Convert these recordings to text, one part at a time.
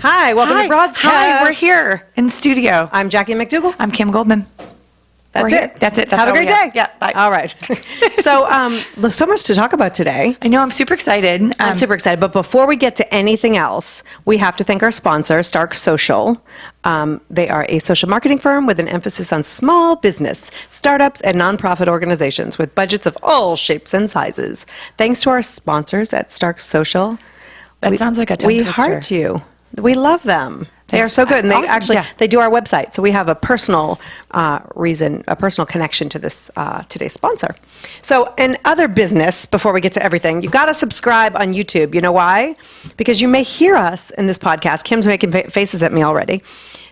Hi, welcome to Broadcast. Hi, we're here in studio. I'm Jackie McDougall. I'm Kim Goldman. That's it. That's Have a great day. Yeah, bye. All right. So, there's so much to talk about today. I know, I'm super excited. I'm super excited. But before we get to anything else, we have to thank our sponsor, Stark Social. They are a social marketing firm with an emphasis on small business, startups, and nonprofit organizations with budgets of all shapes and sizes. Thanks to our sponsors at Stark Social. That sounds like a tongue We twister. heart you. We love them. They are Thanks. so good. And they Awesome. they do our website. So we have a personal a personal connection to this today's sponsor. So in other business, before we get to everything, you've got to subscribe on YouTube. You know why? Because you may hear us in this podcast. Kim's making faces at me already.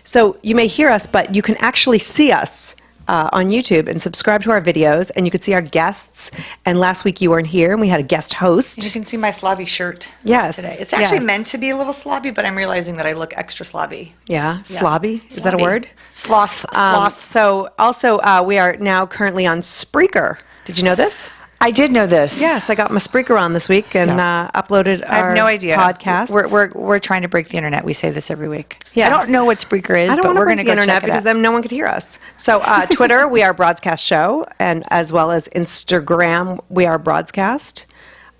So you may hear us, but you can actually see us on YouTube and subscribe to our videos, and you can see our guests. And last week you weren't here, and we had a guest host. You can see my slobby shirt Yes, today. It's actually yes. meant to be a little slobby, but I'm realizing that I look extra slobby. Yeah, slobby. Is that a Slobby. word? Sloth. So also, we are now currently on Spreaker. Did you know this? I did know this. Yes, I got my Spreaker on this week and uploaded I have our no idea. podcast. We're trying to break the internet. We say this every week. Yes. I don't know what Spreaker is, I don't but want to we're break going to the go internet check it because out. then no one could hear us. So Twitter, we are Broadcast Show, and as well as Instagram, we are Broadcast.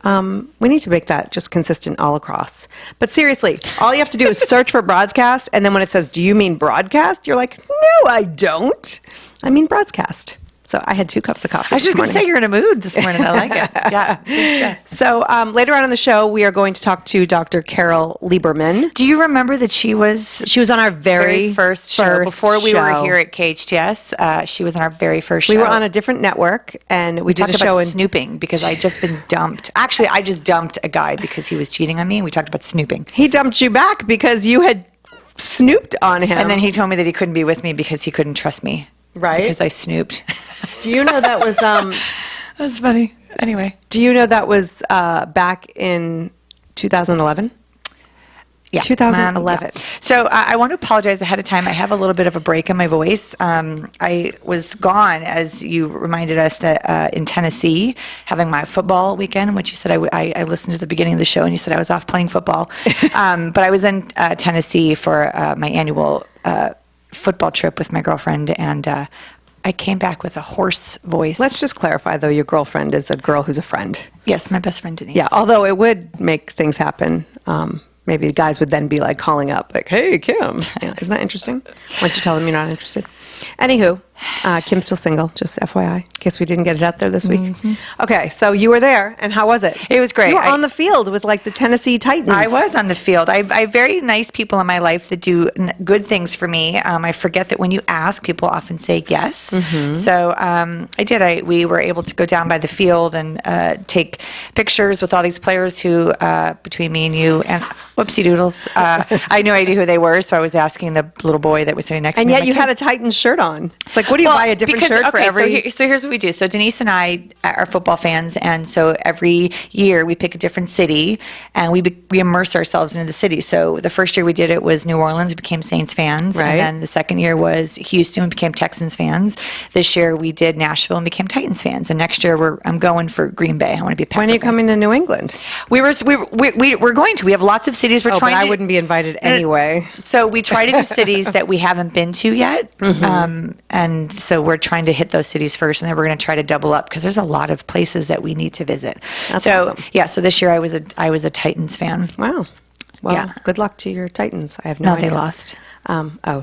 We need to make that just consistent all across. But seriously, all you have to do is search for Broadcast, and then when it says, "Do you mean broadcast?" You're like, "No, I don't. I mean Broadcast." So I had 2 cups of coffee. I was just going to say you're in a mood this morning. I like it. Yeah. Good stuff. So later on in the show, we are going to talk to Dr. Carol Lieberman. Do you remember that she was on our very first show before we were here at KHTS? She was on our very first show. We were on a different network, and we did talked a show about in snooping because I'd just been dumped. Actually, I just dumped a guy because he was cheating on me. And we talked about snooping. He dumped you back because you had snooped on him. And then he told me that he couldn't be with me because he couldn't trust me. Right. Because I snooped. Do you know that was That's funny. Anyway. do you know that was back in 2011? Yeah. 2011. Yeah. So I want to apologize ahead of time. I have a little bit of a break in my voice. I was gone, as you reminded us, that in Tennessee, having my football weekend, which you said I listened to the beginning of the show, and you said I was off playing football. But I was in Tennessee for my annual football trip with my girlfriend, and I came back with a hoarse voice. Let's just clarify, though, your girlfriend is a girl who's a friend. Yes, my best friend Denise. Yeah, although it would make things happen. Maybe the guys would then be like calling up, like, "Hey, Kim." Yeah, isn't that interesting? Why don't you tell them you're not interested? Anywho, Kim's still single, just FYI, in case we didn't get it out there this week. Mm-hmm. Okay, so you were there, and how was it? It was great. You were on the field with, like, the Tennessee Titans. I was on the field. I have very nice people in my life that do good things for me. I forget that when you ask, people often say yes. Mm-hmm. So I did. We were able to go down by the field and take pictures with all these players who, between me and you, and whoopsie doodles, I had no idea who they were, so I was asking the little boy that was sitting next to me. And yet you had a Titans shirt on. It's like, what do you buy a different shirt for every... So here's what we do. So Denise and I are football fans, and so every year we pick a different city, and we immerse ourselves into the city. So the first year we did it was New Orleans, we became Saints fans. Right. And then the second year was Houston, we became Texans fans. This year we did Nashville and became Titans fans. And next year I'm going for Green Bay. I want to be a Packer When are you fan. coming to New England? We're going to. We have lots of cities we're trying but to... I wouldn't be invited anyway. So we try to do cities that we haven't been to yet. Mm-hmm. And so we're trying to hit those cities first, and then we're going to try to double up because there's a lot of places that we need to visit. That's so awesome. Yeah, so this year I was a Titans fan. Wow. Well, Yeah. good luck to your Titans. I have no idea. They lost.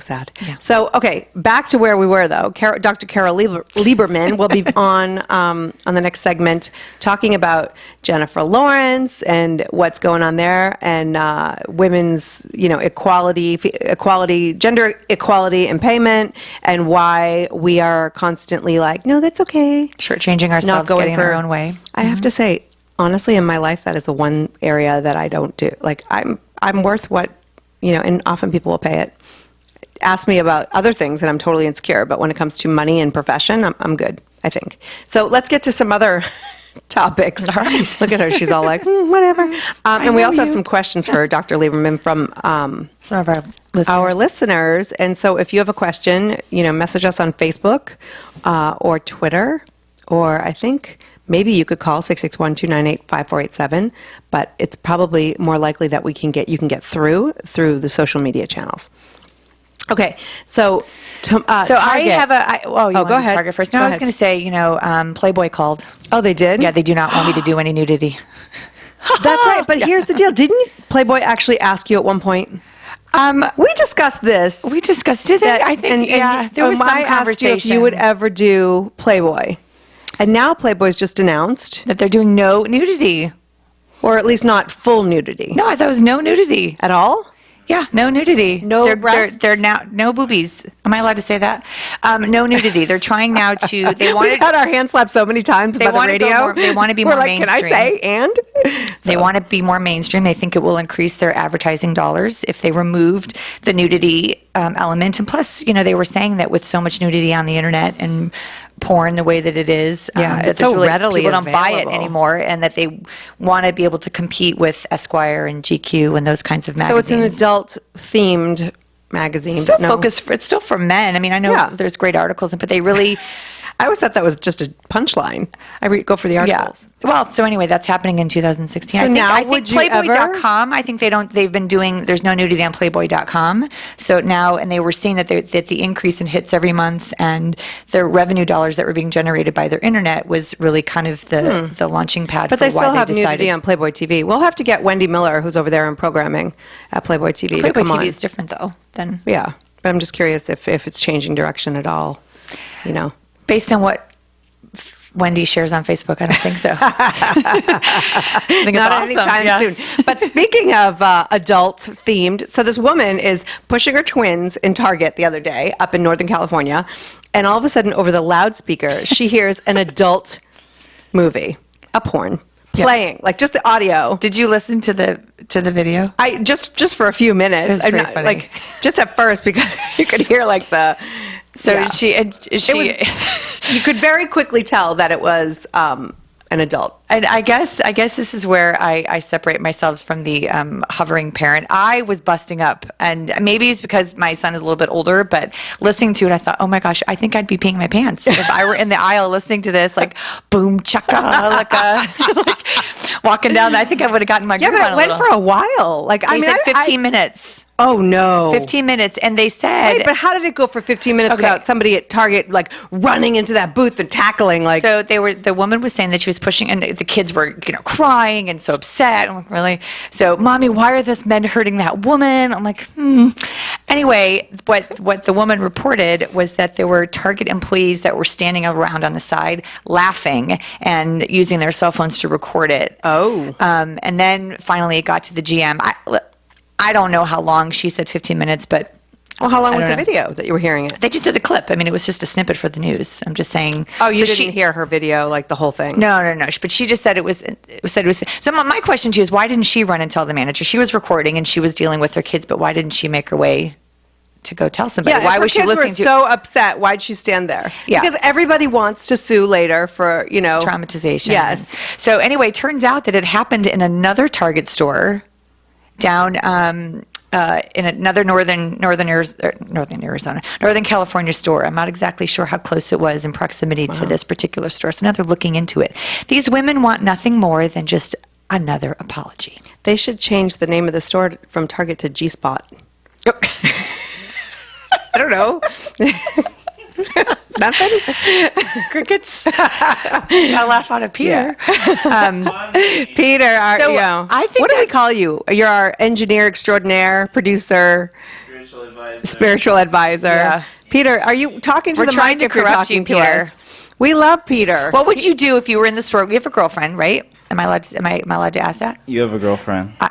Sad. Yeah. So, okay, back to where we were, though. Dr. Carol Lieberman will be on the next segment talking about Jennifer Lawrence and what's going on there, and women's, equality, gender equality in payment, and why we are constantly like, no, that's okay. Shortchanging ourselves, getting our own way. I have to say, honestly, in my life, that is the one area that I don't do. Like, I'm worth what, and often people will pay it. Ask me about other things and I'm totally insecure, but when it comes to money and profession, I'm good, I think. So let's get to some other topics. All right. Look at her. She's all like, whatever. And we also have some questions for Dr. Lieberman from Some of our listeners. And so if you have a question, message us on Facebook or Twitter, or I think maybe you could call 661-298-5487, but it's probably more likely that you can get through the social media channels. Okay, so So I have you go want ahead. Target first. No, Go I was ahead. going to say, Playboy called. Oh, they did? Yeah, they do not want me to do any nudity. That's right. But here's the deal. Didn't Playboy actually ask you at one point? We discussed this. We discussed it. I think, there was some I asked you conversation. if you would ever do Playboy. And now Playboy's just announced, that they're doing no nudity. or at least not full nudity. No, I thought it was no nudity. At all? Yeah, no nudity. No breasts? They're now no boobies. Am I allowed to say that? No nudity. They're trying now to. They want We've had our hand slapped so many times by the wanna go radio. more- they wanna be We're more like, mainstream. Can I say and? They want to be more mainstream. They think it will increase their advertising dollars if they removed the nudity element. And plus, they were saying that with so much nudity on the internet and porn the way that it is, Yeah, that it's there's so readily people don't buy it available. anymore, and that they want to be able to compete with Esquire and GQ and those kinds of So it's magazines. an adult-themed magazine. It's still but no. focused. It's still for men. I mean, I know Yeah. there's great articles, but they really. I always thought that was just a punchline. Go for the articles. Yeah. Well, so anyway, that's happening in 2016. So now I think would you ever- Playboy.com, I think they've been doing, there's no nudity on Playboy.com. So now, and they were seeing that the increase in hits every month and their revenue dollars that were being generated by their internet was really kind of the launching pad But for they still why have they decided. nudity on Playboy TV. We'll have to get Wendy Miller, who's over there in programming at Playboy TV, Playboy to come TV on. is different though than, Yeah, but I'm just curious if it's changing direction at all. based on what Wendy shares on Facebook, I don't think so. I think it's Not awesome. anytime Yeah. soon. But speaking of adult themed, so this woman is pushing her twins in Target the other day up in Northern California, and all of a sudden over the loudspeaker, she hears an adult movie, a porn, playing, like just the audio. Did you listen to the video? I just for a few minutes. It was I'm pretty not- funny. like just at first because you could hear like the. So yeah. she You could very quickly tell that it was an adult. And I guess this is where I separate myself from the hovering parent. I was busting up, and maybe it's because my son is a little bit older, but listening to it, I thought, oh my gosh, I think I'd be peeing my pants if I were in the aisle listening to this, like boom chaka, like walking down. I think I would have gotten my Yeah, groove but on it went for a while. Like They said 15 minutes. Oh no! 15 minutes, and they said. Wait, but how did it go for 15 minutes Okay. without somebody at Target like running into that booth and tackling like? So the woman was saying that she was pushing, and the kids were, crying and so upset. I'm like, really? So, mommy, why are these men hurting that woman? I'm like, Anyway, what the woman reported was that there were Target employees that were standing around on the side laughing and using their cell phones to record it. Oh. And then finally it got to the GM. I don't know how long. She said 15 minutes, but Well, how long I was don't the know. video that you were hearing it? They just did a clip. I mean, it was just a snippet for the news. I'm just saying. Oh, you So didn't hear her video, like the whole thing? No. But she just said it was. So my question to you is, why didn't she run and tell the manager? She was recording and she was dealing with her kids, but why didn't she make her way to go tell somebody? Yeah, why if her was she kids listening were to so upset, why'd she stand there? Yeah. Because everybody wants to sue later for, traumatization? Yes. So anyway, it turns out that it happened in another Target store down in another Northern California store. I'm not exactly sure how close it was in proximity to this particular store. So now they're looking into it. These women want nothing more than just another apology. They should change the name of the store from Target to G-Spot. I don't know. Nothing? Crickets. I laugh out of Peter. Peter, I think what do we that- call you? You're our engineer extraordinaire, producer, spiritual advisor. Yeah. Peter, are you talking to We're the trying mic to if you're corrupt talking you, to Peter. us? We love Peter. What would you do if you were in the store? You have a girlfriend, right? Am I allowed to ask that? You have a girlfriend. No,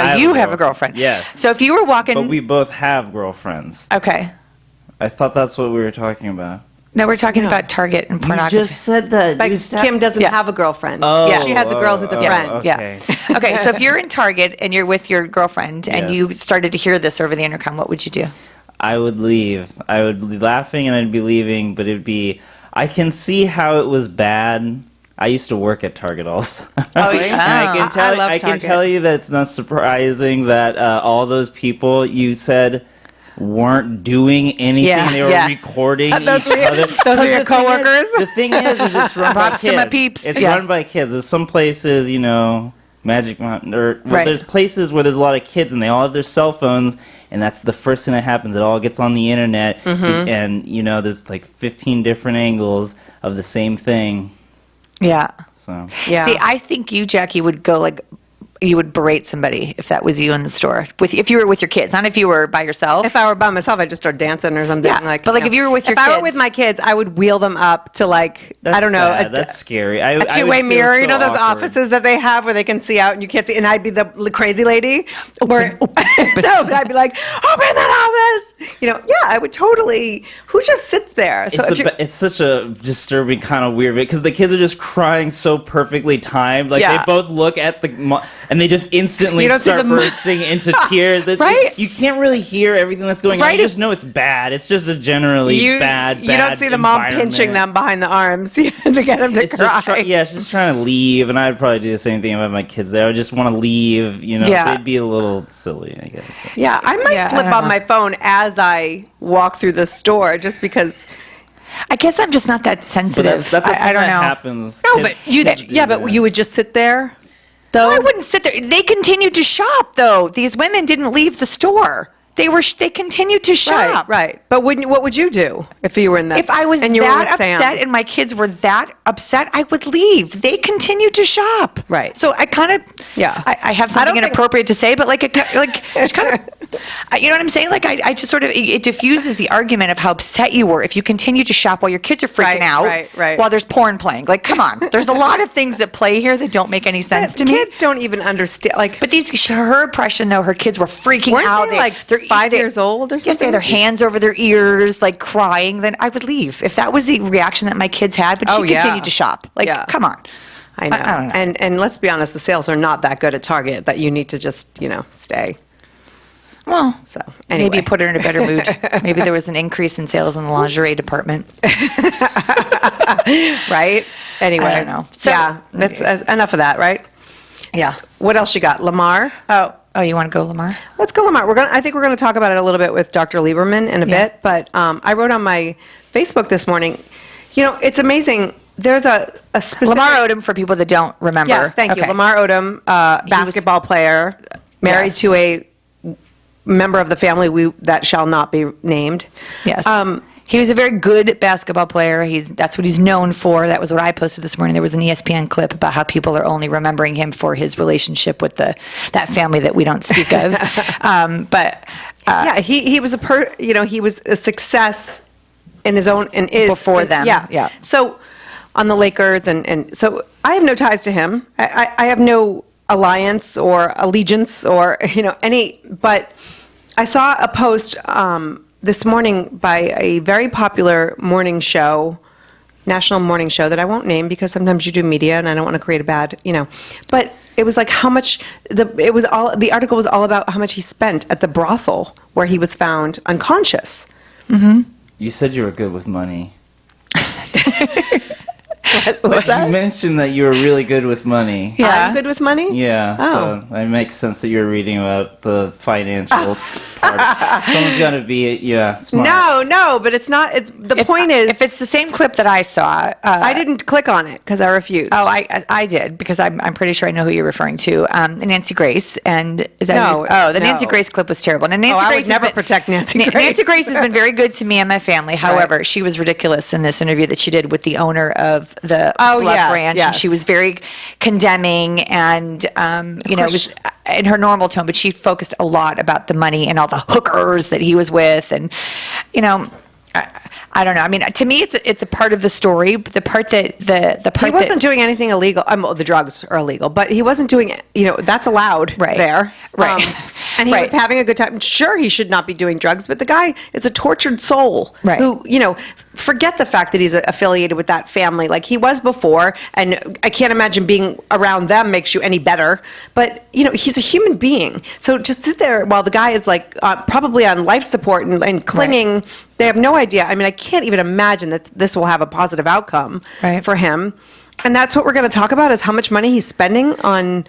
I have you a have a girlfriend. Yes. So if you were walking, But we both have girlfriends. okay. I thought that's what we were talking about. No, we're talking about Target and pornography. You just said that. But You Kim doesn't Yeah. have a girlfriend. Oh, Yeah, she has a girl who's a oh, friend. okay. Yeah. Okay, so if you're in Target and you're with your girlfriend and you Yes. started to hear this over the intercom, what would you do? I would leave. I would be laughing and I'd be leaving, but it'd be. I can see how it was bad. I used to work at Target also. Oh, And yeah. I can tell. love I can Target. tell you that it's not surprising that all those people you said. weren't doing anything. Yeah, They were yeah. recording Those each were your- other. those are But your the thing is- coworkers? The thing is it's run by Props kids. to my peeps. It's Yeah. run by kids. There's some places, Magic Mountain, or Right. there's places where there's a lot of kids and they all have their cell phones, and that's the first thing that happens. It all gets on the internet, and there's like 15 different angles of the same thing. Yeah. So Yeah. See, I think you, Jackie, would go you would berate somebody if that was you in the store. If you were with your kids, not if you were by yourself. If I were by myself, I'd just start dancing or something. Yeah, but, if you were with your if I were kids. with my kids, I would wheel them up to that's I don't know, bad. That's scary. a would two-way feel mirror. so Those awkward. offices that they have where they can see out and you can't see. And I'd be the crazy lady. No, but I'd be like, open that office. Yeah, I would totally. Who just sits there? So It's such a disturbing kind of weird because the kids are just crying so perfectly timed. Like Yeah. they both look at and they just instantly You don't see start the bursting into tears. Right? You can't really hear everything that's going on. Right. You just know it's bad. It's just a generally bad. You don't see the mom pinching them behind the arms to get them to It's cry. just she's trying to leave, and I'd probably do the same thing about my kids. There, I would just want to leave. Yeah. They'd be a little silly, I guess. Yeah, I might Yeah, I flip don't on know. my phone as I walk through the store just because. I guess I'm just not that But sensitive. that's a thing I don't that know. happens. No, Kids- but kids do that. you would just sit there. Though I wouldn't sit there. They continued to shop, though. These women didn't leave the store. They continued to shop. Right. But what would you do if you were in that? If I was and you were that with Sam? upset and my kids were that upset, I would leave. They continued to shop. Right. So I kind of, Yeah. I have I something don't think- inappropriate to say, but it's kind of, you know what I'm saying? I just sort of, it diffuses the argument of how upset you were if you continue to shop while your kids are freaking Right, out. right. While there's porn playing. Like, come on. There's a lot of things at play here that don't make any sense to me. Kids don't even understand. But her impression, though, her kids were freaking weren't out. they like they're 5 years old or something? Yes, they had their hands over their ears, like crying. Then I would leave if that was the reaction that my kids had. But she Oh, yeah. continued to shop. Like, Yeah. come on. I know. I don't know. And let's be honest, the sales are not that good at Target that you need to just stay. Well, So anyway. maybe put her in a better mood. Maybe there was an increase in sales in the lingerie department. Right? Anyway, I don't know. So- yeah, that's enough of that, right? Yeah. What else you got, Lamar? Oh, you want to go, Lamar? Let's go, Lamar. I think we're going to talk about it a little bit with Dr. Lieberman in a Yeah. bit. But I wrote on my Facebook this morning. It's amazing. There's a specific Lamar Odom, for people that don't remember. Yes, thank you. Okay. Lamar Odom, basketball player, married Yes. to a member of the family that shall not be named. Yes. He was a very good basketball player. That's what he's known for. That was what I posted this morning. There was an ESPN clip about how people are only remembering him for his relationship with that family that we don't speak of. Yeah, he was he was a success in his own and is Before them, yeah. So on the Lakers and so I have no ties to him. I have no alliance or allegiance or any. But I saw a post this morning by a very popular morning show, national morning show that I won't name because sometimes you do media and I don't want to create a bad, but it was like how much the article was all about how much he spent at the brothel where he was found unconscious. You said you were good with money. What's that? You mentioned that you were really good with money. Yeah. I'm good with money? Yeah, Oh. so it makes sense that you're reading about the financial part. Someone's got to be, smart. No, but it's not. The point is, if it's the same clip that I saw, I didn't click on it because I refused. Oh, I did because I'm pretty sure I know who you're referring to. Nancy Grace, and is that No, the no. Nancy Grace clip was terrible. And Nancy I would Grace has never been- protect Nancy Grace. Nancy Grace has been very good to me and my family. However, she was ridiculous in this interview that she did with the owner of the Bluff yes, Ranch, yes. and she was very condemning and it was in her normal tone, but she focused a lot about the money and all the hookers that he was with, and I don't know. I mean, to me, it's a part of the story. But the part that the part He wasn't doing anything illegal. The drugs are illegal, but he wasn't doing. That's allowed Right. there. Right. And he Right. was having a good time. Sure, he should not be doing drugs, but the guy is a tortured soul. Right. Who forget the fact that he's affiliated with that family, like he was before. And I can't imagine being around them makes you any better. But he's a human being. So to sit there while the guy is like probably on life support and clinging. Right. They have no idea. I mean, I can't even imagine that this will have a positive outcome Right. for him. And that's what we're going to talk about is how much money he's spending on,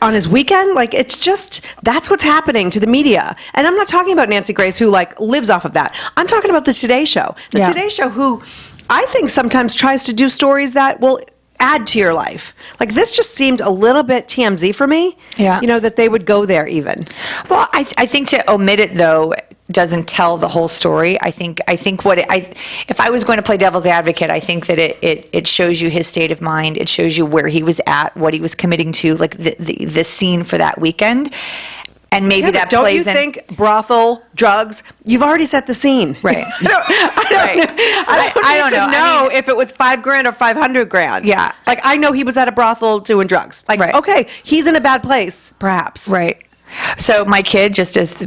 on his weekend. Like, it's just, that's what's happening to the media. And I'm not talking about Nancy Grace, who like lives off of that. I'm talking about the Today Show. The Today Show, who I think sometimes tries to do stories that will add to your life. Like, this just seemed a little bit TMZ for me. Yeah. That they would go there even. Well, I think to omit it, though, doesn't tell the whole story. I think if I was going to play devil's advocate, I think that it shows you his state of mind. It shows you where he was at, what he was committing to, like the scene for that weekend. And maybe that don't plays you think brothel, drugs, you've already set the scene. Right. I don't know if it was $5,000 or $500,000. Yeah. Like, I know he was at a brothel doing drugs. Like, okay, he's in a bad place, perhaps. Right. So my kid,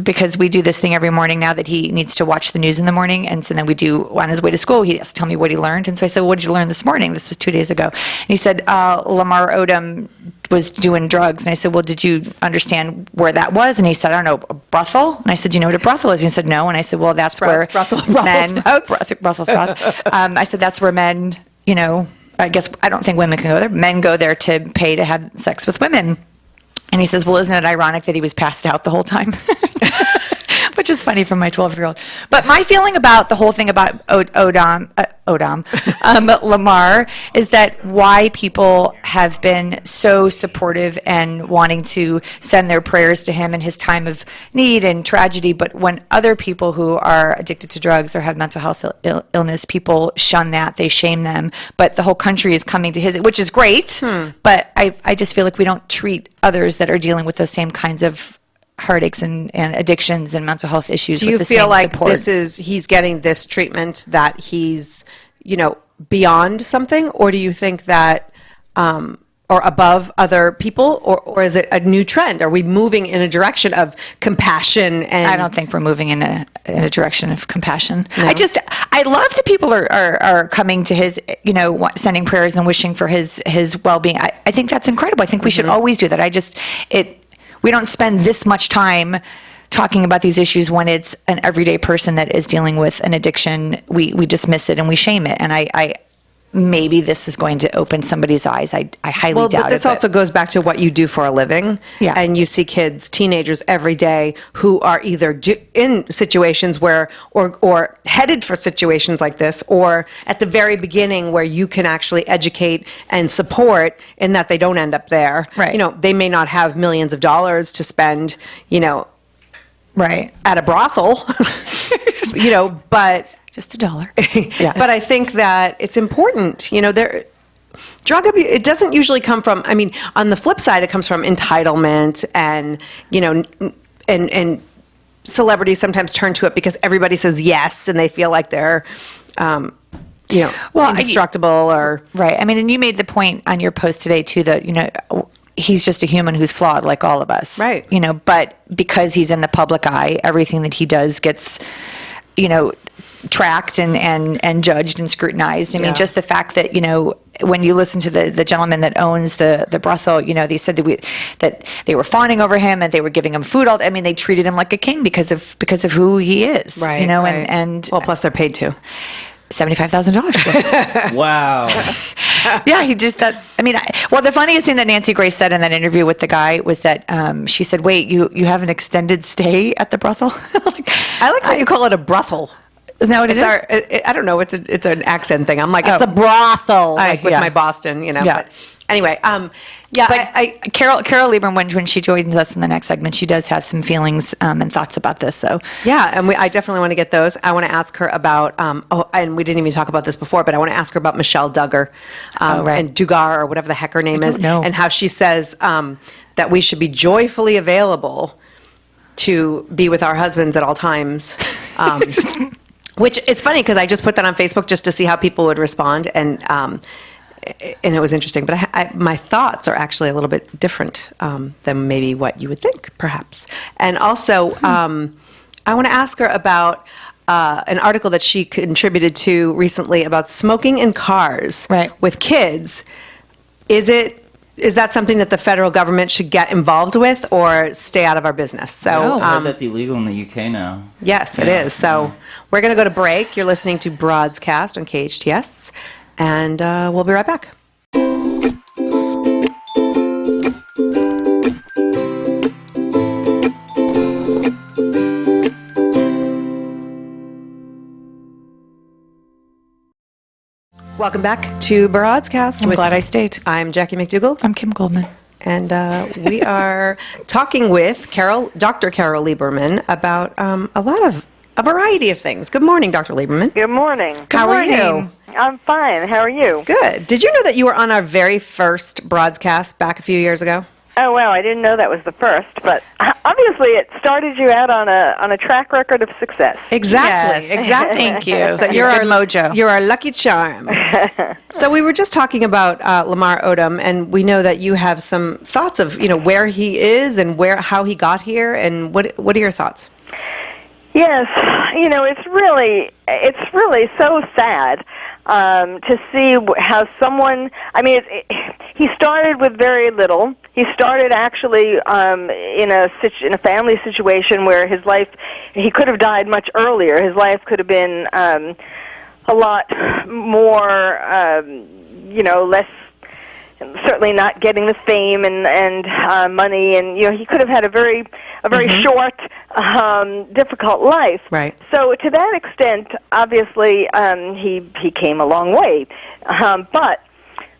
because we do this thing every morning now that he needs to watch the news in the morning, and so then we do, on his way to school, he has to tell me what he learned. And so I said, well, what did you learn this morning? This was 2 days ago. And he said, Lamar Odom was doing drugs. And I said, well, did you understand where that was? And he said, I don't know, a brothel? And I said, you know what a brothel is? And he said, no. And I said, well, that's where men, brothel sprouts. I said, that's where men, I guess, I don't think women can go there. Men go there to pay to have sex with women. And he says, well, isn't it ironic that he was passed out the whole time? Which is funny from my 12-year-old. But my feeling about the whole thing about Lamar, is that why people have been so supportive and wanting to send their prayers to him in his time of need and tragedy. But when other people who are addicted to drugs or have mental health illness, people shun that, they shame them. But the whole country is coming to his, which is great. But I just feel like we don't treat others that are dealing with those same kinds of heartaches and addictions and mental health issues. Do you with the feel same like support. he's getting this treatment that he's, beyond something, or do you think that, or above other people, or is it a new trend? Are we moving in a direction of compassion? And I don't think we're moving in a direction of compassion. No. I love that people are coming to his, sending prayers and wishing for his well-being. I think that's incredible. I think we should always do that. We don't spend this much time talking about these issues when it's an everyday person that is dealing with an addiction. We dismiss it and we shame it. And I maybe this is going to open somebody's eyes. I highly doubt it. But this also goes back to what you do for a living. Yeah. And you see kids, teenagers every day who are either in situations where, or headed for situations like this, or at the very beginning where you can actually educate and support in that they don't end up there. Right. They may not have millions of dollars to spend, right, at a brothel, but just $1. Yeah. But I think that it's important, drug abuse, it doesn't usually come from, on the flip side, it comes from entitlement and, and celebrities sometimes turn to it because everybody says yes and they feel like they're, indestructible or. Right. And you made the point on your post today too, that, he's just a human who's flawed like all of us. Right. But because he's in the public eye, everything that he does gets, tracked and judged and scrutinized. Just the fact that, when you listen to the gentleman that owns the brothel, they said that they were fawning over him and they were giving him food they treated him like a king because of who he is. Right. Right. And well, plus they're paid too. $75,000. Wow. Yeah, he just that. The funniest thing that Nancy Grace said in that interview with the guy was that she said, "Wait, you have an extended stay at the brothel?" I like how you call it a brothel. Isn't that what it is? I don't know. It's an accent thing. I'm like, it's a brothel, with my Boston, Yeah. But anyway, But Carol Lieberman, when she joins us in the next segment, she does have some feelings and thoughts about this. So yeah, and I definitely want to get those. I want to ask her about. And we didn't even talk about this before, but I want to ask her about Michelle Duggar, and Dugar or whatever the heck her name is, and how she says that we should be joyfully available to be with our husbands at all times. Which it's funny because I just put that on Facebook just to see how people would respond, and it was interesting. But my thoughts are actually a little bit different than maybe what you would think, perhaps. And also, I want to ask her about an article that she contributed to recently about smoking in cars with kids. Is that something that the federal government should get involved with or stay out of our business? So I heard that's illegal in the UK now. Yes, it is. So we're going to go to break. You're listening to Broadscast on KHTS, and we'll be right back. Welcome back to Broadscast. I'm glad I stayed. I'm Jackie McDougall, I'm Kim Goldman. and we are talking with Dr. Carol Lieberman about a variety of things. Good morning, Dr. Lieberman. Good morning. How are you? I'm fine. How are you? Good. Did you know that you were on our very first Broadscast back a few years ago? Oh, wow. I didn't know that was the first, but obviously it started you out on a track record of success. Exactly. Yes. Exactly. Thank you. So you're Good our mojo. You're our lucky charm. So we were just talking about Lamar Odom, and we know that you have some thoughts of where he is and how he got here, and what are your thoughts? Yes, it's really so sad to see how someone. I mean, he started with very little. He started actually in a family situation where his life. He could have died much earlier. His life could have been a lot more, less. Certainly not getting the fame and money, and he could have had a very short, difficult life. Right. So to that extent, obviously, he came a long way.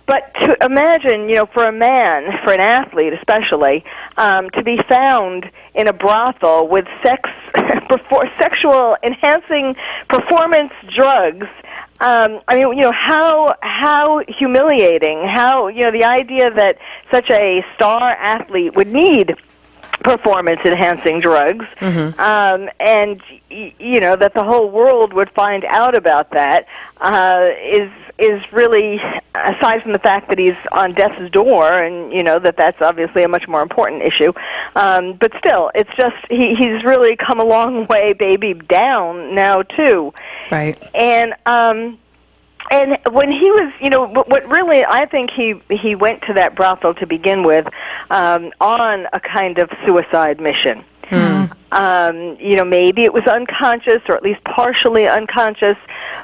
But to imagine, for a man, for an athlete especially, to be found in a brothel with sexual enhancing performance drugs. How humiliating, how, the idea that such a star athlete would need performance-enhancing drugs, and, that the whole world would find out about that, is really, aside from the fact that he's on death's door, and, that's obviously a much more important issue, but still, it's just, he's really come a long way, baby, down now, too. Right. And when he was, what really, I think he went to that brothel to begin with on a kind of suicide mission. Maybe it was unconscious or at least partially unconscious,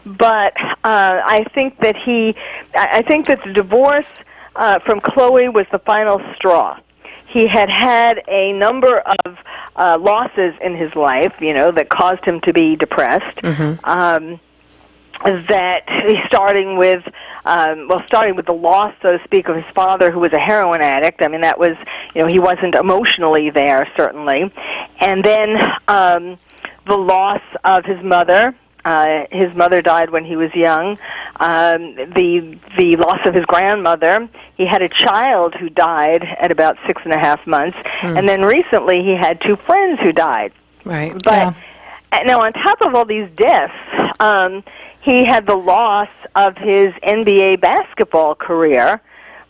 but I think that the divorce from Chloe was the final straw. He had a number of losses in his life, that caused him to be depressed. That starting with the loss, so to speak, of his father, who was a heroin addict. I mean, that was, he wasn't emotionally there, certainly. And then the loss of his mother. His mother died when he was young. The loss of his grandmother. He had a child who died at about 6.5 months. And then recently he had 2 friends who died. Right. But now, on top of all these deaths, he had the loss of his NBA basketball career,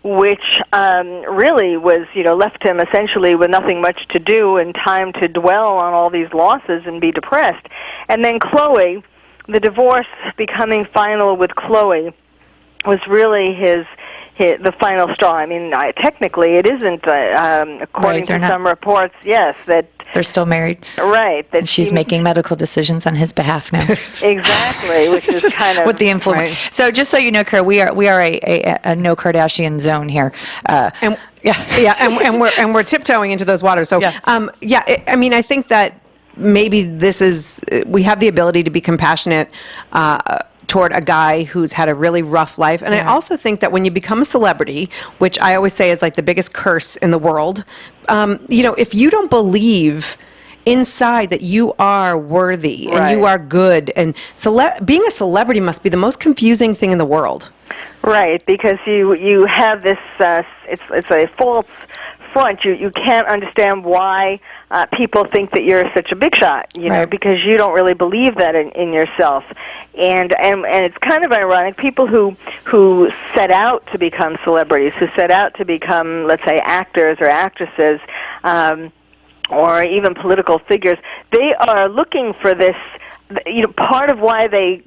which really was, left him essentially with nothing much to do and time to dwell on all these losses and be depressed. And then Chloe, the divorce becoming final with Chloe, was really the final straw. I mean, technically, it isn't, according to some reports, yes, that they're still married. Right. And she's making medical decisions on his behalf now. Exactly, which is kind of with the influence. Right. So just so you know, Carol, we are a no Kardashian zone here. And we're tiptoeing into those waters. So I think that maybe we have the ability to be compassionate toward a guy who's had a really rough life. And I also think that when you become a celebrity, which I always say is like the biggest curse in the world, if you don't believe inside that you are worthy and you are good, and being a celebrity must be the most confusing thing in the world. Right, because you have this, it's a false front. You can't understand why people think that you're such a big shot, because you don't really believe that in yourself. And it's kind of ironic, people who set out to become celebrities, who set out to become, let's say, actors or actresses, or even political figures, they are looking for this. Part of why they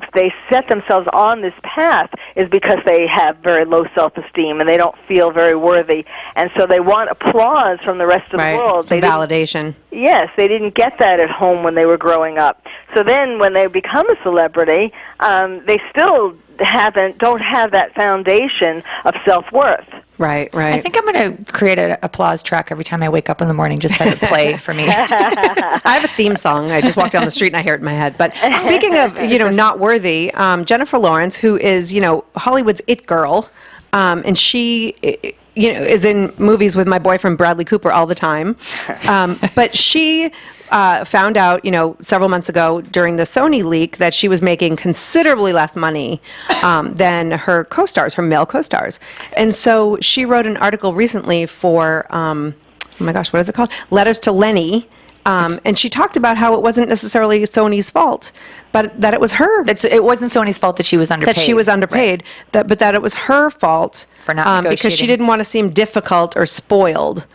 set themselves on this path is because they have very low self-esteem and they don't feel very worthy, and so they want applause from the rest of the world. Some validation. Yes, they didn't get that at home when they were growing up. So then when they become a celebrity, they still don't have that foundation of self-worth. Right. I think I'm going to create an applause track every time I wake up in the morning, just have it play for me. I have a theme song. I just walk down the street and I hear it in my head. But speaking of, not worthy, Jennifer Lawrence, who is, Hollywood's it girl, and she, is in movies with my boyfriend Bradley Cooper all the time. But she found out, several months ago during the Sony leak that she was making considerably less money than her co-stars, her male co-stars. And so she wrote an article recently for, oh my gosh, what is it called? Letters to Lenny. And she talked about how it wasn't necessarily Sony's fault, but that it was her. It wasn't Sony's fault that she was underpaid. That she was underpaid, right. but that it was her fault for not negotiating. because she didn't want to seem difficult or spoiled.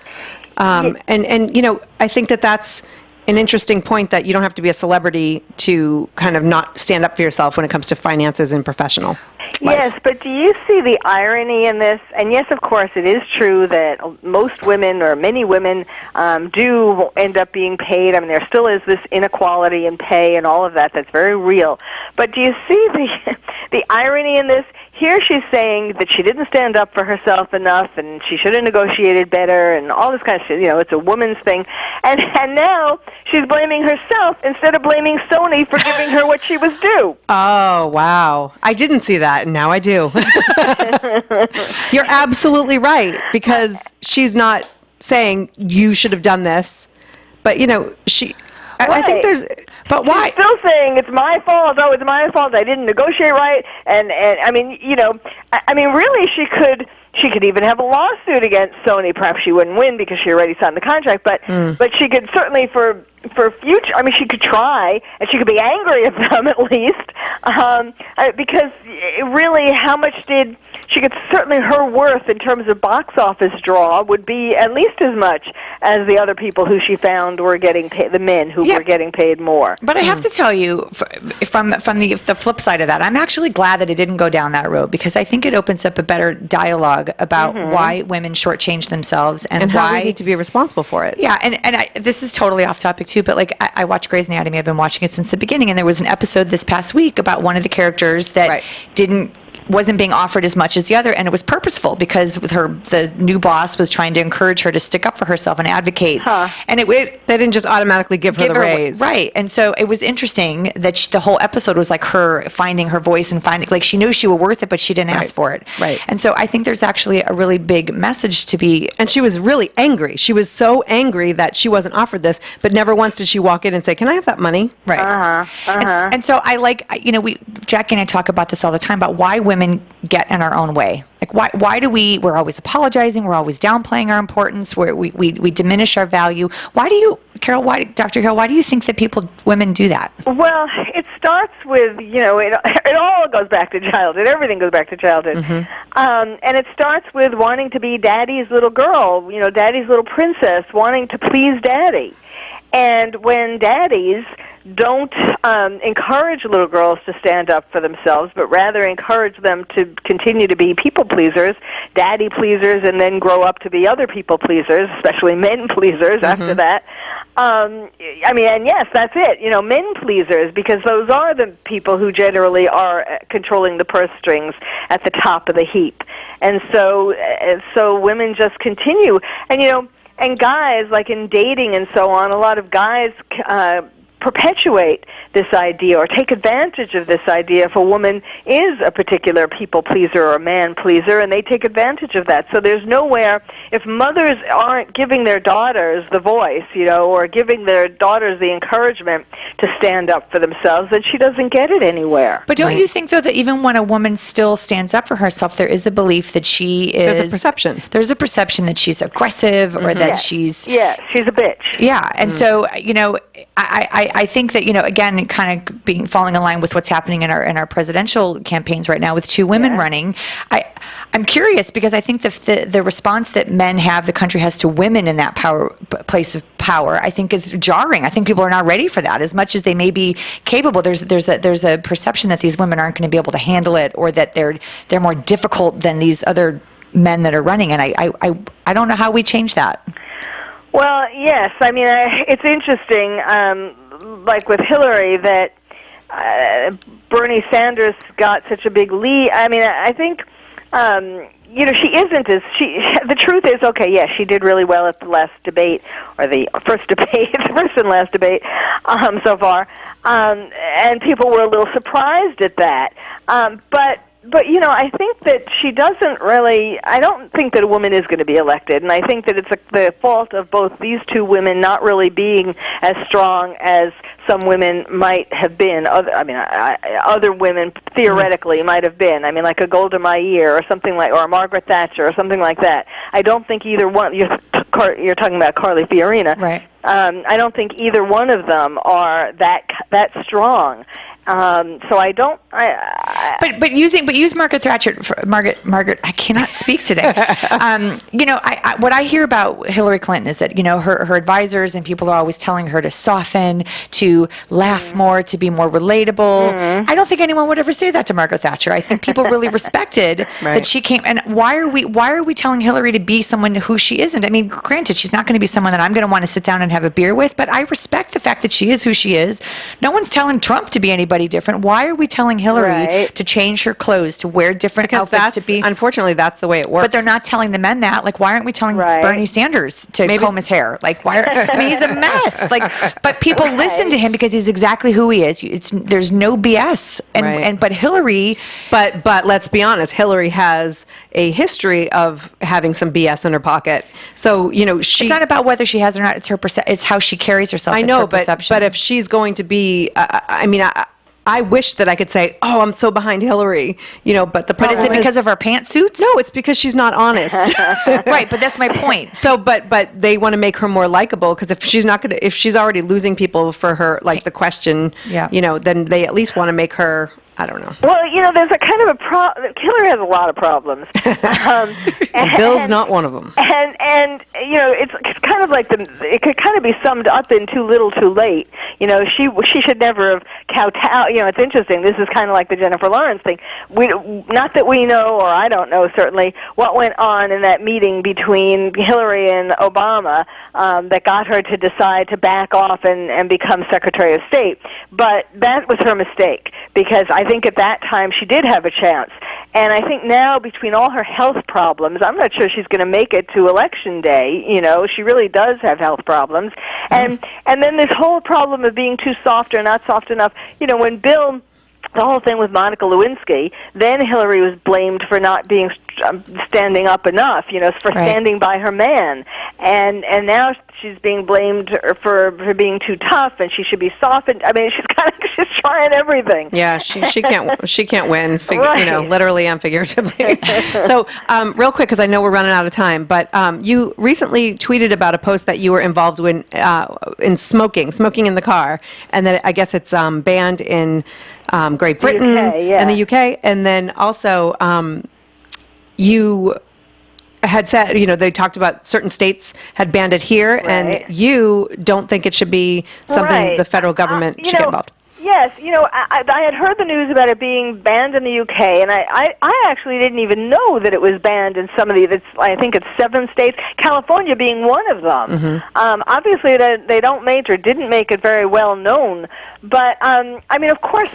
And I think that's an interesting point, that you don't have to be a celebrity to kind of not stand up for yourself when it comes to finances and professional life. Yes, but do you see the irony in this? And yes, of course, it is true that most women, or many women, do end up being paid. I mean, there still is this inequality in pay and all of that. That's very real. But do you see the irony in this? Here she's saying that she didn't stand up for herself enough, and she should have negotiated better, and all this kind of shit. It's a woman's thing. And now she's blaming herself instead of blaming Sony for giving her what she was due. Oh, wow. I didn't see that, and now I do. You're absolutely right, because she's not saying you should have done this, but, I think there's... But why? She's still saying it's my fault. Oh, it's my fault. I didn't negotiate right. And I mean, really, she could even have a lawsuit against Sony. Perhaps she wouldn't win because she already signed the contract. But she could certainly for future. I mean, she could try, and she could be angry at them at least, because really, how much did she could certainly, her worth in terms of box office draw would be at least as much as the other people who she found were getting paid, the men who were getting paid more. But I have to tell you, from the flip side of that, I'm actually glad that it didn't go down that road, because I think it opens up a better dialogue about why women shortchange themselves and how why we need to be responsible for it. Yeah, and this is totally off topic too, but I watch Grey's Anatomy. I've been watching it since the beginning, and there was an episode this past week about one of the characters that wasn't being offered as much as the other, and it was purposeful because the new boss was trying to encourage her to stick up for herself and advocate. And they didn't just automatically give her the raise, right? And so it was interesting that the whole episode was like her finding her voice and finding, like, she knew she was worth it, but she didn't ask for it. Right. And so I think there's actually a really big message to be. And she was really angry. She was so angry that she wasn't offered this, but never once did she walk in and say, "Can I have that money?" Right. And so Jackie and I talk about this all the time about why women get in our own way. Like, why do we're always apologizing, we're always downplaying our importance, we diminish our value. Dr. Carol, why do you think that women do that? Well, it starts with, it all goes back to childhood. Everything goes back to childhood. And it starts with wanting to be daddy's little girl, daddy's little princess, wanting to please daddy. And when daddies don't encourage little girls to stand up for themselves, but rather encourage them to continue to be people pleasers, daddy pleasers, and then grow up to be other people pleasers, especially men pleasers after that. And yes, that's it. Men pleasers, because those are the people who generally are controlling the purse strings at the top of the heap. And so women just continue. And guys, like in dating and so on, a lot of guys perpetuate this idea or take advantage of this idea if a woman is a particular people pleaser or a man pleaser, and they take advantage of that. So there's nowhere, if mothers aren't giving their daughters the voice, or giving their daughters the encouragement to stand up for themselves, then she doesn't get it anywhere. But don't you think, though, that even when a woman still stands up for herself, there is a belief that she is... There's a perception. There's a perception that she's aggressive or that she's... Yeah, she's a bitch. Yeah, and so, I think that, again, kind of falling in line with what's happening in our presidential campaigns right now with two women running, I'm curious, because I think the response that men have, the country has to women in that place of power, I think is jarring. I think people are not ready for that. As much as they may be capable, there's a perception that these women aren't going to be able to handle it, or that they're more difficult than these other men that are running. And I don't know how we change that. Well, yes. I mean, it's interesting, like with Hillary, that Bernie Sanders got such a big lead. I mean, I think, she isn't as the truth is, okay, yes, she did really well at the last debate, or the first debate, the first and last debate so far, and people were a little surprised at that. But I think that she doesn't really. I don't think that a woman is going to be elected, and I think that it's the fault of both these two women not really being as strong as some women might have been. Other women theoretically might have been. I mean, like a Golda Meir or something like, or a Margaret Thatcher or something like that. I don't think either one. You're talking about Carly Fiorina, right? I don't think either one of them are that strong. So I don't. But use Margaret Thatcher. Margaret. I cannot speak today. What I hear about Hillary Clinton is that her advisors and people are always telling her to soften, to laugh more, to be more relatable. I don't think anyone would ever say that to Margaret Thatcher. I think people really respected that she came. And why are we telling Hillary to be someone who she isn't? I mean, granted, she's not going to be someone that I'm going to want to sit down and have a beer with. But I respect the fact that she is who she is. No one's telling Trump to be anybody different. Why are we telling Hillary to change her clothes, to wear different outfits, to be? Unfortunately, that's the way it works. But they're not telling the men that. Like, why aren't we telling Bernie Sanders to comb his hair? Like, why? I mean, he's a mess. Like, but people listen to him because he's exactly who he is. There's no BS. But Hillary. But let's be honest. Hillary has a history of having some BS in her pocket. So it's not about whether she has or not. It's her it's how she carries herself. I know, but if she's going to be, I wish that I could say, "Oh, I'm so behind Hillary," But the problem is it because of her pantsuits? No, it's because she's not honest. Right, but that's my point. So, but they want to make her more likable because if she's already losing people for her, like the question, then they at least want to make her. I don't know. Well, there's a kind of Hillary has a lot of problems. Bill's not one of them. And it's kind of like it could kind of be summed up in too little, too late. She should never have kowtowed. It's interesting. This is kind of like the Jennifer Lawrence thing. Not that we know, or I don't know certainly, what went on in that meeting between Hillary and Obama that got her to decide to back off and become Secretary of State. But that was her mistake because I think at that time she did have a chance. And I think now, between all her health problems, I'm not sure she's going to make it to Election Day. She really does have health problems. And then this whole problem of being too soft or not soft enough. When Bill, the whole thing with Monica Lewinsky, then Hillary was blamed for not being standing up enough, for standing by her man. And now she's being blamed for being too tough, and she should be softened. I mean, she's trying everything. Yeah, she can't win, literally and figuratively. So, real quick, because I know we're running out of time, but you recently tweeted about a post that you were involved in smoking in the car, and that I guess it's banned in Great Britain and the UK, and then also you had said, they talked about certain states had banned it here, and you don't think it should be something the federal government should get involved. Yes, I had heard the news about it being banned in the UK, and I actually didn't even know that it was banned in some of I think it's 7 states, California being one of them. Mm-hmm. Obviously, they didn't make it very well known, but, of course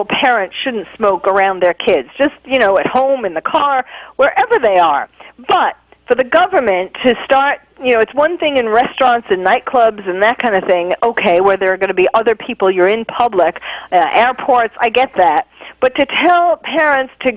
parents shouldn't smoke around their kids, just, at home, in the car, wherever they are. But for the government to start, it's one thing in restaurants and nightclubs and that kind of thing, okay, where there are going to be other people, you're in public, airports, I get that. But to tell parents to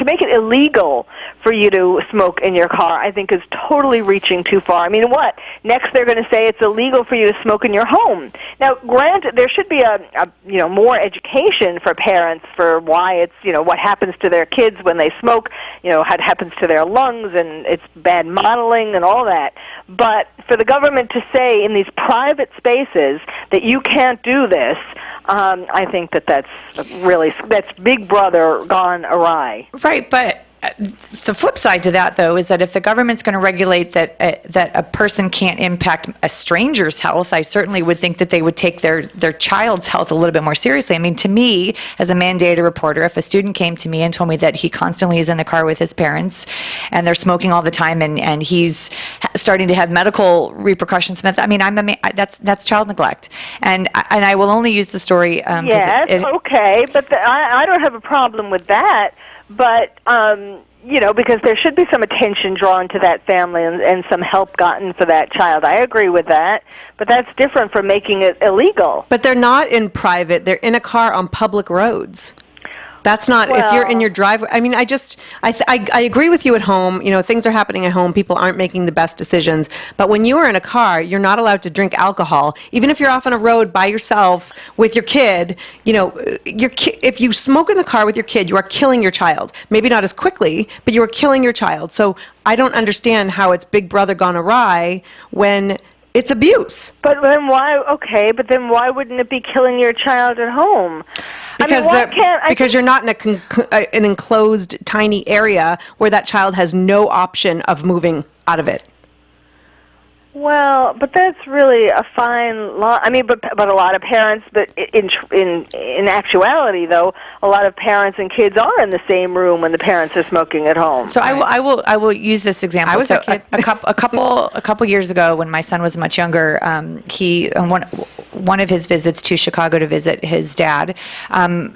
make it illegal for you to smoke in your car, I think is totally reaching too far. I mean, what? Next they're going to say it's illegal for you to smoke in your home. Now, granted, there should be a more education for parents for why it's, what happens to their kids when they smoke, what happens to their lungs, and it's bad modeling and all that. But for the government to say in these private spaces that you can't do this, I think that's Big Brother gone awry. Right, but the flip side to that, though, is that if the government's going to regulate that a person can't impact a stranger's health, I certainly would think that they would take their child's health a little bit more seriously. I mean, to me, as a mandated reporter, if a student came to me and told me that he constantly is in the car with his parents and they're smoking all the time and he's starting to have medical repercussions from it, I mean, that's child neglect. And I will only use the story. Yes, okay, but I don't have a problem with that. But, because there should be some attention drawn to that family and some help gotten for that child. I agree with that. But that's different from making it illegal. But they're not in private. They're in a car on public roads. That's not, if you're in your driveway. I mean, I agree with you at home. Things are happening at home. People aren't making the best decisions. But when you are in a car, you're not allowed to drink alcohol. Even if you're off on a road by yourself with your kid, if you smoke in the car with your kid, you are killing your child. Maybe not as quickly, but you are killing your child. So I don't understand how it's Big Brother gone awry when it's abuse. But then why? Okay, but then why wouldn't it be killing your child at home? Because you're not in an enclosed, tiny area where that child has no option of moving out of it. Well, but that's really a fine line. I mean, but a lot of parents, but in actuality, though, a lot of parents and kids are in the same room when the parents are smoking at home. So I will use this example. I was a kid. a couple years ago, when my son was much younger, one of his visits to Chicago to visit his dad,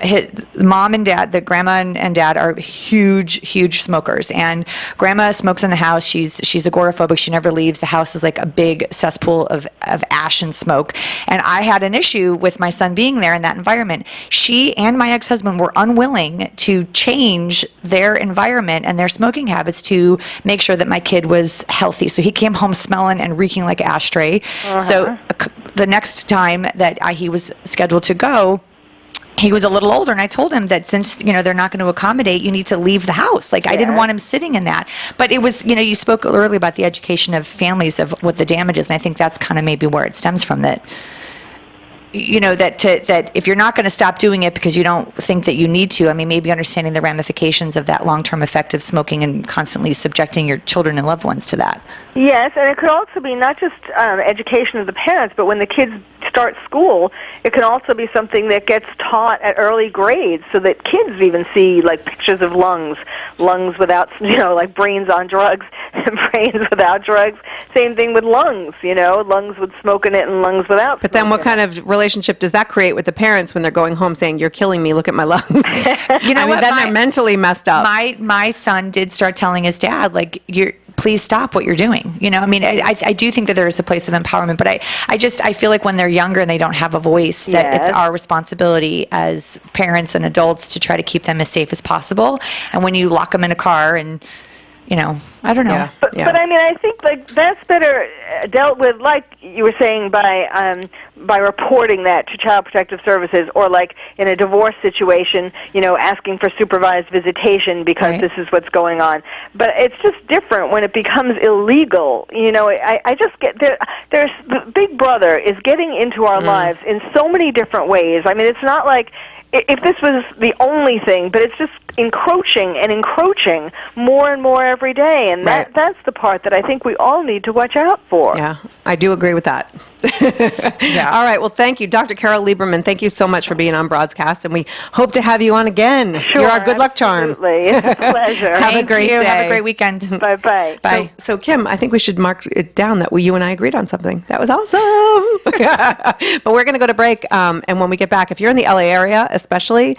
his mom and dad, the grandma and dad are huge smokers, and grandma smokes in the house. She's agoraphobic. She never leaves. The house is like a big cesspool of ash and smoke. And I had an issue with my son being there in that environment. She and my ex-husband were unwilling to change their environment and their smoking habits to make sure that my kid was healthy. So he came home smelling and reeking like an ashtray. So the next time that he was scheduled to go, he was a little older, and I told him that since, they're not going to accommodate, you need to leave the house. Like, I didn't want him sitting in that. But it was, you spoke earlier about the education of families of what the damage is, and I think that's kind of maybe where it stems from, that that if you're not going to stop doing it because you don't think that you need to, I mean, maybe understanding the ramifications of that long-term effect of smoking and constantly subjecting your children and loved ones to that. Yes, and it could also be not just education of the parents, but when the kids start school, it can also be something that gets taught at early grades so that kids even see, like, pictures of lungs without, like brains on drugs, brains without drugs. Same thing with lungs, lungs with smoke in it and lungs without. But then what kind of relationship does that create with the parents when they're going home saying, "You're killing me, look at my lungs"? Then they're mentally messed up. My son did start telling his dad, like, please stop what you're doing. I do think that there is a place of empowerment, but I feel like when they're younger and they don't have a voice, that it's our responsibility as parents and adults to try to keep them as safe as possible. And when you lock them in a car and, I don't know. Yeah. But I mean, I think like that's better dealt with, like you were saying, by reporting that to Child Protective Services, or like in a divorce situation, asking for supervised visitation because this is what's going on. But it's just different when it becomes illegal. I just get there's Big Brother is getting into our lives in so many different ways. I mean, it's not like if this was the only thing, but it's just encroaching and encroaching more and more every day, and that's the part that I think we all need to watch out for. Yeah, I do agree with that. All right, well, thank you. Dr. Carol Lieberman, thank you so much for being on Broadcast, and we hope to have you on again. Sure, you're our good luck charm. Absolutely. It's a pleasure. Have a great day. Have a great weekend. Bye-bye. Bye. So, Kim, I think we should mark it down that you and I agreed on something. That was awesome. But we're going to go to break, and when we get back, if you're in the LA area especially,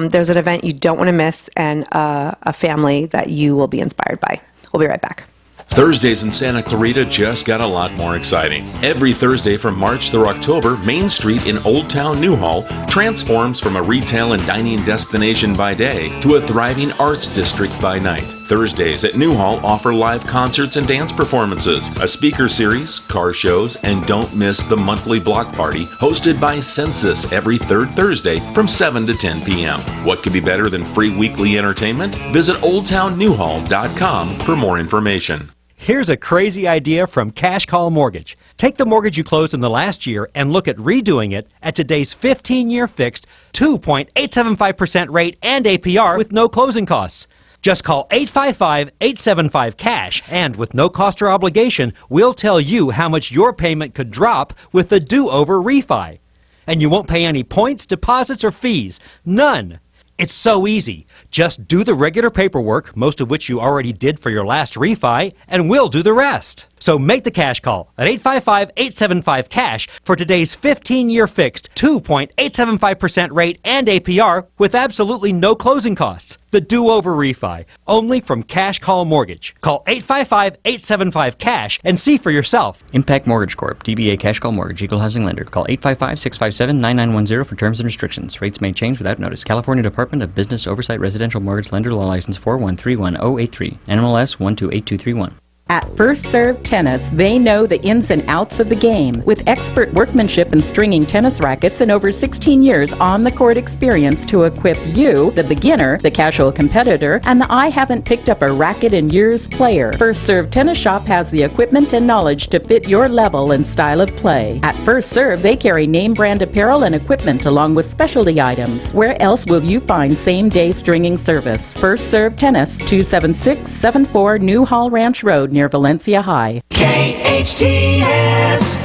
there's an event you don't want to miss, and a family that you will be inspired by. We'll be right back. Thursdays in Santa Clarita just got a lot more exciting. Every Thursday from March through October, Main Street in Old Town Newhall transforms from a retail and dining destination by day to a thriving arts district by night. Thursdays at Newhall offer live concerts and dance performances, a speaker series, car shows, and don't miss the monthly block party hosted by Census every third Thursday from 7 to 10 p.m. What could be better than free weekly entertainment? Visit oldtownnewhall.com for more information. Here's a crazy idea from Cash Call Mortgage. Take the mortgage you closed in the last year and look at redoing it at today's 15-year fixed 2.875% rate and APR with no closing costs. Just call 855-875-CASH, and with no cost or obligation, we'll tell you how much your payment could drop with the do-over refi. And you won't pay any points, deposits, or fees. None. It's so easy. Just do the regular paperwork, most of which you already did for your last refi, and we'll do the rest. So make the cash call at 855-875-CASH for today's 15-year fixed 2.875% rate and APR with absolutely no closing costs. The do-over refi, only from Cash Call Mortgage. Call 855-875-CASH and see for yourself. Impact Mortgage Corp. DBA Cash Call Mortgage. Equal Housing Lender. Call 855-657-9910 for terms and restrictions. Rates may change without notice. California Department of Business Oversight Residential Mortgage Lender Law License 4131083. NMLS 128231. At First Serve Tennis, they know the ins and outs of the game. With expert workmanship in stringing tennis rackets and over 16 years on-the-court experience to equip you, the beginner, the casual competitor, and the I haven't picked up a racket in years player. First Serve Tennis Shop has the equipment and knowledge to fit your level and style of play. At First Serve, they carry name-brand apparel and equipment along with specialty items. Where else will you find same-day stringing service? First Serve Tennis, 27674 New Hall Ranch Road, near Valencia High. KHTS.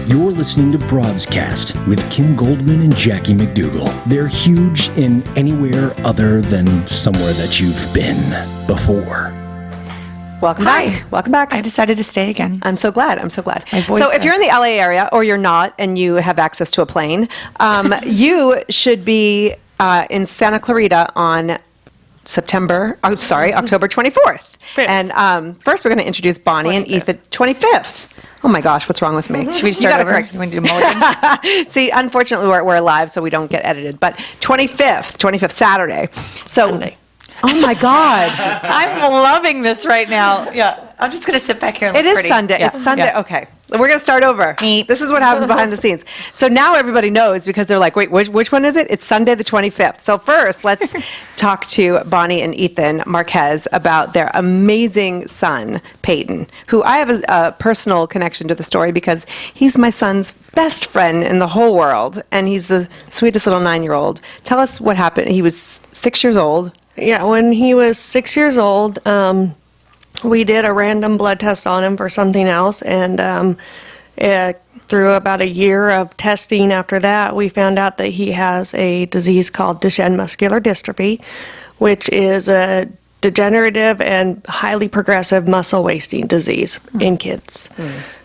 You're listening to Broadscast with Kim Goldman and Jackie McDougall. They're huge in anywhere other than somewhere that you've been before. Welcome back. Welcome back. I decided to stay again. I'm so glad. I'm so glad. My voice So if you're in the LA area or you're not and you have access to a plane, you should be in Santa Clarita on October 24th. And first we're going to introduce Bonnie and Ethan. 25th. Oh my gosh, what's wrong with me? Should we start over? You want to do mulligan? See, unfortunately we're live, so we don't get edited. But 25th Saturday. So, Sunday. Oh my God. I'm loving this right now. Yeah. I'm just going to sit back here and look It is pretty. Sunday. Yeah. It's Sunday. Yeah. Okay. We're going to start over. This is what happens behind the scenes. So now everybody knows because they're like, wait, which one is it? It's Sunday the 25th. So first, let's talk to Bonnie and Ethan Marquez about their amazing son, Peyton, who I have a personal connection to the story because he's my son's best friend in the whole world, and he's the sweetest little 9-year-old. Tell us what happened. He was 6 years old. Yeah, when he was 6 years old, we did a random blood test on him for something else, and through about a year of testing after that, we found out that he has a disease called Duchenne muscular dystrophy, which is a degenerative and highly progressive muscle wasting disease in kids.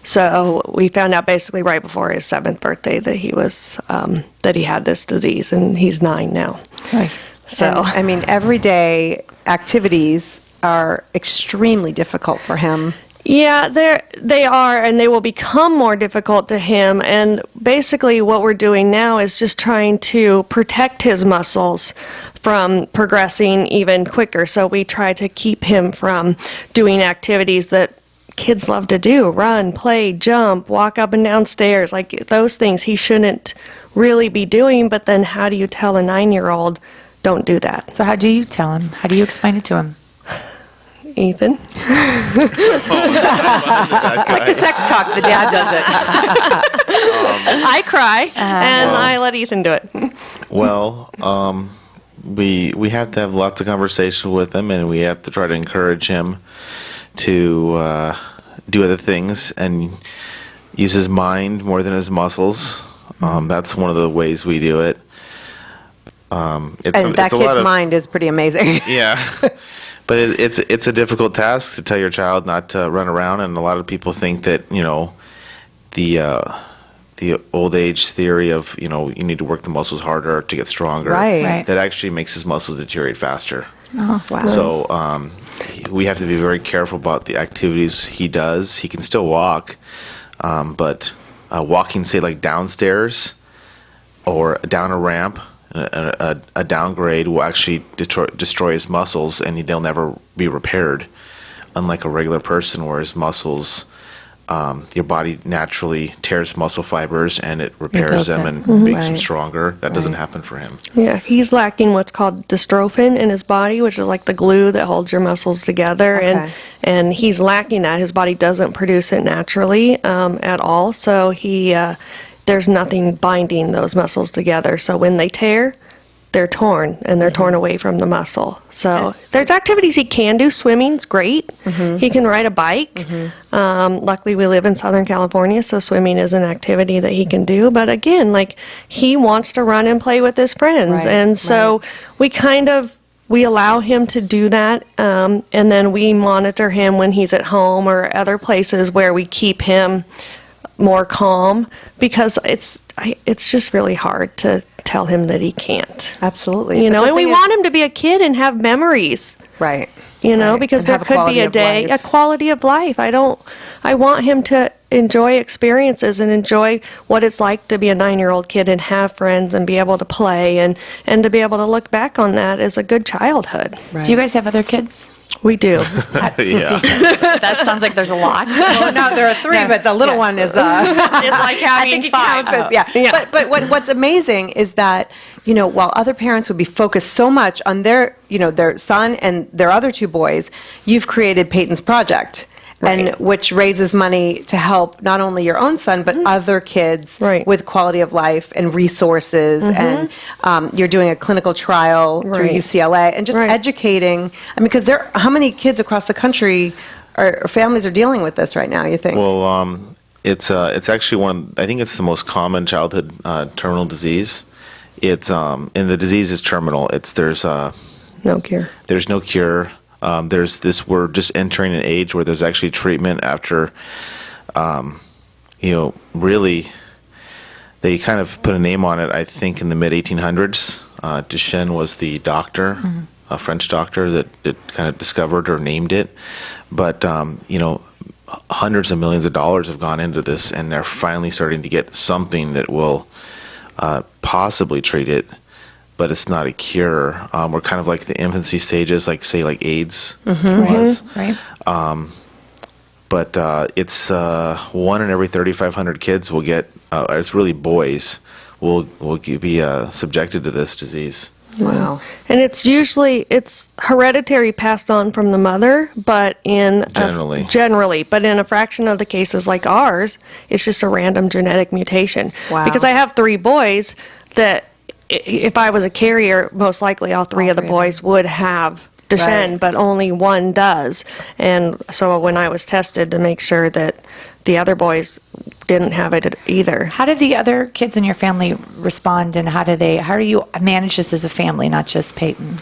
So we found out basically right before his 7th birthday that he was that he had this disease, and he's 9 now. Right. So And, I mean, everyday activities are extremely difficult for him. yeah, they are, and they will become more difficult to him. And basically what we're doing now is just trying to protect his muscles from progressing even quicker. So we try to keep him from doing activities that kids love to do: run, play, jump, walk up and down stairs, like those things he shouldn't really be doing. But then how do you tell a 9-year-old, don't do that? So how do you tell him? How do you explain it to him? Ethan? It's like the sex talk, the dad does it. I cry, and I let Ethan do it. Well, we have to have lots of conversation with him, and we have to try to encourage him to do other things and use his mind more than his muscles. That's one of the ways we do it. And that kid's mind is pretty amazing. Yeah. But it's a difficult task to tell your child not to run around, and a lot of people think that, you know, the old age theory of, you know, you need to work the muscles harder to get stronger. Right. That actually makes his muscles deteriorate faster. Oh, wow. So we have to be very careful about the activities he does. He can still walk, but walking, say, like downstairs or down a ramp, a downgrade will actually destroy his muscles, and they'll never be repaired. Unlike a regular person, where his muscles, your body naturally tears muscle fibers and it repairs them and makes them stronger. That doesn't happen for him. Yeah, he's lacking what's called dystrophin in his body, which is like the glue that holds your muscles together. And he's lacking that. His body doesn't produce it naturally at all. So there's nothing binding those muscles together. So when they tear, they're torn and they're torn away from the muscle. So there's activities he can do. Swimming's great. He can ride a bike. Luckily, we live in Southern California, so swimming is an activity that he can do. But again, like, he wants to run and play with his friends. Right, And so we allow him to do that, and then we monitor him when he's at home or other places where we keep him more calm, because it's just really hard to tell him that he can't. Absolutely. You know, But the and we thing want him to be a kid and have memories. Right. You know, Right. because And there have a could be quality a of day, life. a quality of life. I want him to enjoy experiences and enjoy what it's like to be a 9-year-old kid and have friends and be able to play and to be able to look back on that as a good childhood. Do you guys have other kids? We do. Yeah. That sounds like there's a lot. Well, no, there are 3, but the little one is It's like having I think it 5. counts as, yeah. But what's amazing is that, you know, while other parents would be focused so much on their son and their other 2 boys, you've created Peyton's Project. And which raises money to help not only your own son, but other kids with quality of life and resources. And you're doing a clinical trial through UCLA and just educating. I mean, because how many kids across the country or families are dealing with this right now, you think? Well, it's actually I think it's the most common childhood terminal disease. It's and the disease is terminal. There's no cure. There's no cure. We're just entering an age where there's actually treatment after, really, they kind of put a name on it, I think, in the mid-1800s. Duchenne was the doctor, a French doctor that kind of discovered or named it. But, hundreds of millions of dollars have gone into this, and they're finally starting to get something that will possibly treat it. But it's not a cure. We're kind of like the infancy stages, like AIDS was. Right. But it's 1 in every 3,500 kids will get. It's really boys will be subjected to this disease. Wow. And it's hereditary, passed on from the mother, but generally, but in a fraction of the cases like ours, it's just a random genetic mutation. Wow. Because I have 3 boys that, if I was a carrier, most likely all 3 of the boys would have Duchenne, but only 1 does. And so when I was tested to make sure that the other boys didn't have it either. How did the other kids in your family respond, and how do you manage this as a family, not just Peyton?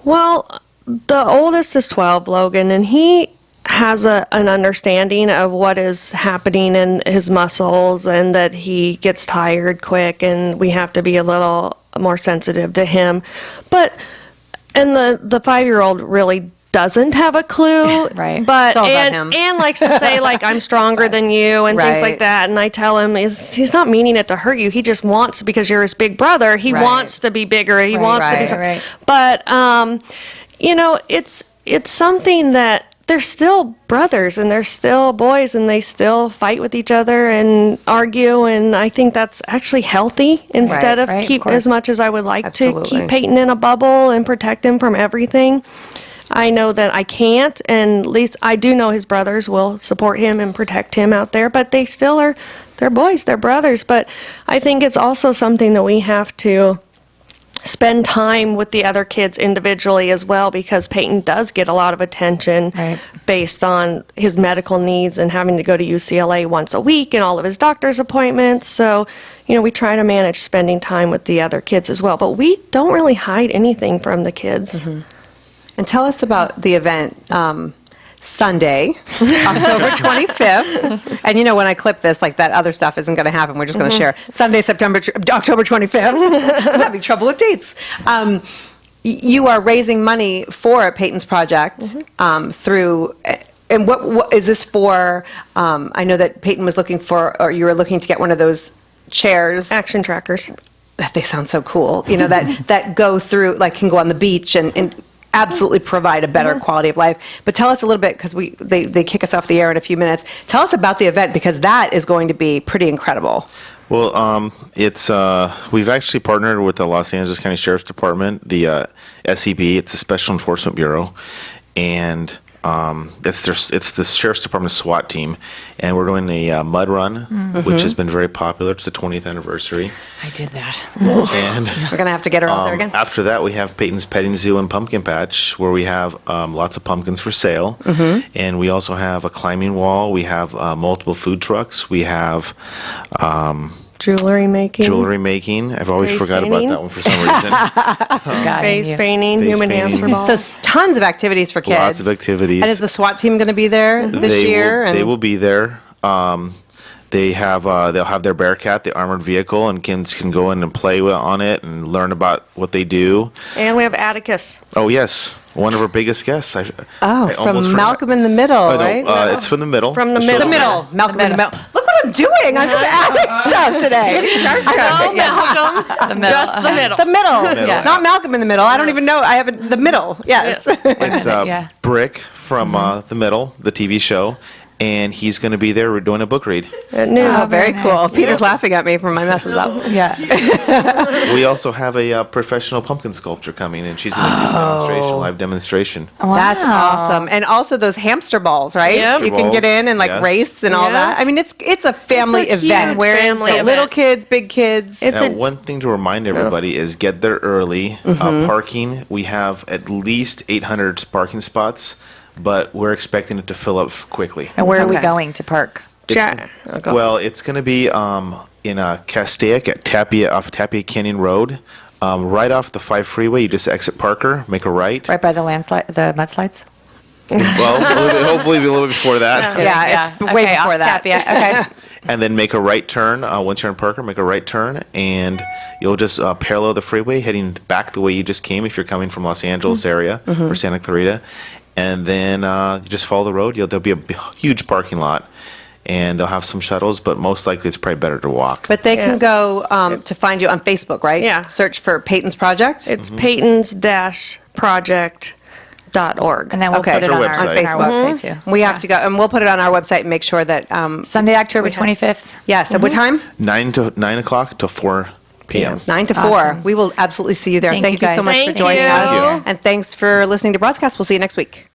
Well, the oldest is 12, Logan, and he has an understanding of what is happening in his muscles and that he gets tired quick and we have to be a little more sensitive to him. And the 5-year-old really doesn't have a clue. Right. But, It's all about him. and likes to say, like, I'm stronger than you and things like that. And I tell him he's not meaning it to hurt you. He just wants, because you're his big brother, he wants to be bigger. He wants to be strong. Right. But, it's something that they're still brothers and they're still boys and they still fight with each other and argue, and I think that's actually healthy instead of keep as much as I would like to keep Peyton in a bubble and protect him from everything. I know that I can't, and at least I do know his brothers will support him and protect him out there, but they still they're boys, they're brothers. But I think it's also something that we have to spend time with the other kids individually as well, because Peyton does get a lot of attention based on his medical needs and having to go to UCLA once a week and all of his doctor's appointments. So, we try to manage spending time with the other kids as well, but we don't really hide anything from the kids. And tell us about the event Sunday, October 25th. And when I clip this, like, that other stuff isn't going to happen. We're just going to share Sunday, October 25th. I'm having trouble with dates. You are raising money for Peyton's Project through. And what is this for? I know that Peyton was looking for, or you were looking to get one of those chairs. Action trackers. They sound so cool. That go through, like, can go on the beach and absolutely provide a better quality of life. But tell us a little bit, because they kick us off the air in a few minutes. Tell us about the event, because that is going to be pretty incredible. Well, we've actually partnered with the Los Angeles County Sheriff's Department, the SEB. It's the Special Enforcement Bureau, and It's the Sheriff's Department SWAT team, and we're doing a mud run, which has been very popular. It's the 20th anniversary. I did that. And We're going to have to get her out there again. after that, we have Peyton's Petting Zoo and Pumpkin Patch, where we have lots of pumpkins for sale. And we also have a climbing wall. We have multiple food trucks. We have Jewelry making. I've always Face forgot painting. about that one for some reason. Face painting, Face human painting. hamster ball. So tons of activities for kids. Lots of activities. And is the SWAT team going to be there this year? They will be there. They'll have their Bearcat, the armored vehicle, and kids can go in and play on it and learn about what they do. And we have Atticus. Oh yes, one of our biggest guests. I almost From forgot. Malcolm in the Middle, Oh, no, right? it's from the middle. From the show middle. The middle. Malcolm in the Middle. Look what I'm doing. I'm just adding stuff today. No, Malcolm. Just the middle. The middle. Middle. Yeah. Not Malcolm in the Middle. I don't even know. I have the middle. Yes. It's Yeah. Brick from the middle, the TV show, and he's going to be there. We're doing a book read. At noon. Oh, very very cool. nice. Peter's laughing at me for my messes up. Yeah. We also have a professional pumpkin sculptor coming, and she's going to do a demonstration, live demonstration. That's awesome. And also those hamster balls, right? Yep. You can get in and like Yes. race and all Yeah. that. I mean, it's a family It's a event. huge Where family it's event. little kids, big kids. It's Now, a one thing to remind everybody is get there early. Parking, we have at least 800 parking spots, but we're expecting it to fill up quickly. And where are we Okay. going to park? Well, it's going to be in Castaic at Tapia, off Tapia Canyon Road, right off the 5 freeway. You just exit Parker, make a right. Right by the mudslides? Well, hopefully a little bit before that. Yeah, it's way Okay, before off that. Tapia. Okay. And then make a right turn. Once you're in Parker, make a right turn, and you'll just parallel the freeway, heading back the way you just came if you're coming from Los Angeles area or Santa Clarita. And then you just follow the road. There'll be a huge parking lot, and they'll have some shuttles, but most likely it's probably better to walk. But they can go to find you on Facebook, right? Yeah. Search for Peyton's Project. It's Peyton's-project.org. And then we'll Okay. put it That's on our our, website. on our website too. We have to go, and we'll put it on our website and make sure that. Sunday, October 25th. Yes. At what time? 9 o'clock to 4 p.m. 9 to 4. We will absolutely see you there. Thank Thank you you so guys. much for Thank joining you. us. Thank you. And thanks for listening to Broadcast. We'll see you next week.